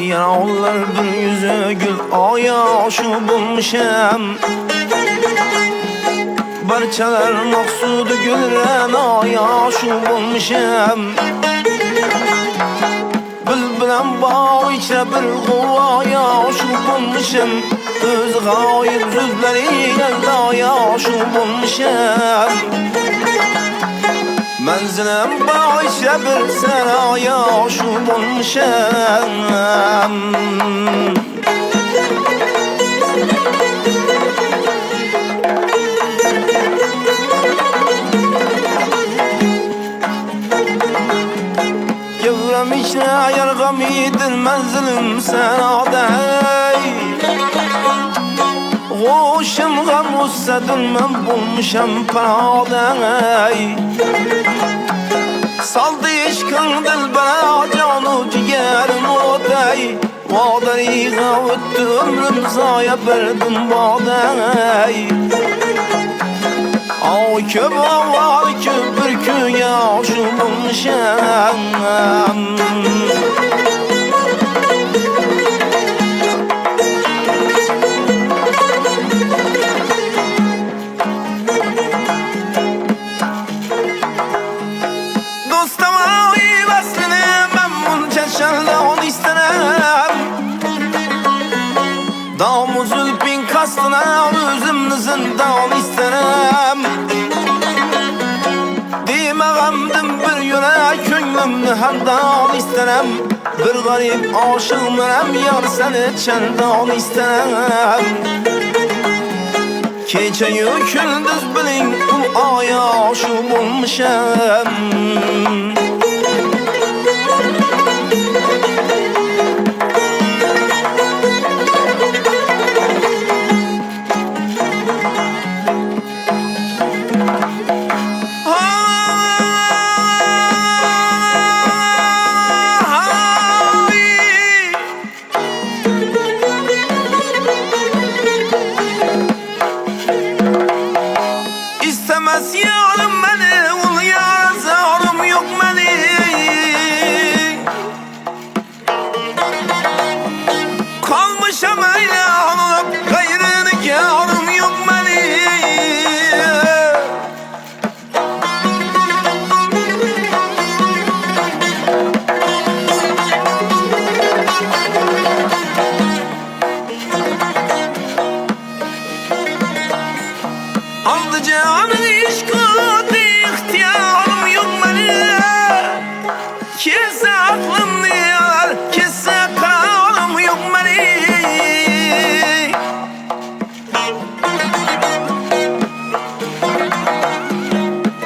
Yaralar bir yüzü gül ayaşı bulmuşam. Barçalar maksudu gülren ayaşı bulmuşam. Bülbülen bağ içre bir kuvaya aşık bulmuşam. Öz gayet sözleriyle ayaşı bulmuşam. Menzilim bağ içre bir seraya aşık bulmuşam. Yıvrım içine yargam iyidir menzilim senadey. Hoşum gam ussadın ben bulmuşam paradey. Saldı işkın dilbere canı ciğerim odey. Vaderi gavüttü ömrüm zaya verdim badey. Ay köp var köpür köy yaşı bulmuşam. Dostuma ivesini ben bunca şerden istenem. Damı zülpin kastına özümlü zindan istenem. Demeğemdim bir yüre könlümlü handan istenem. Bir garip aşığım yar seni çendan istenem. Geceyi gündüz bilin bu aya aşık olmuşam. İstemez yarım beni, ul yar zarım yok beni. Kalmışam öyle anıp gayrını yarım yok beni. Aldı canı işkıdı ihtiyarım yok beni. Kese aklım diyar, kese kararım yok beni.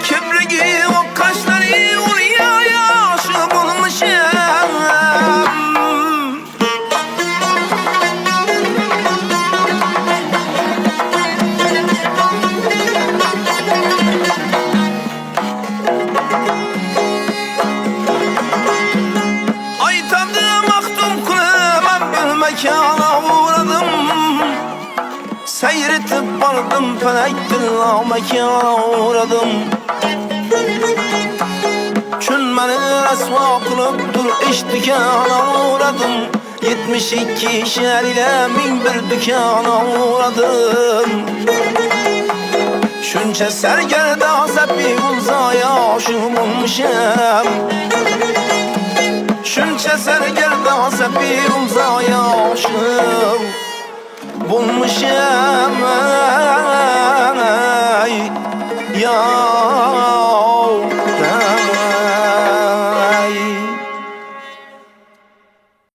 Kibrigi o kaşları oraya yaşı bulmuşam. Mekana uğradım, seyretip vardım felek dilla mekana uğradım. Çün beni resva kılıp dur iş dükana uğradım. 72 şer ile 1001 dükkana uğradım. Şunca sergerda sepi uzaya aşığım olmuşam. Şunca sergerda sepi uzaya aşığım bulmuşam. Ya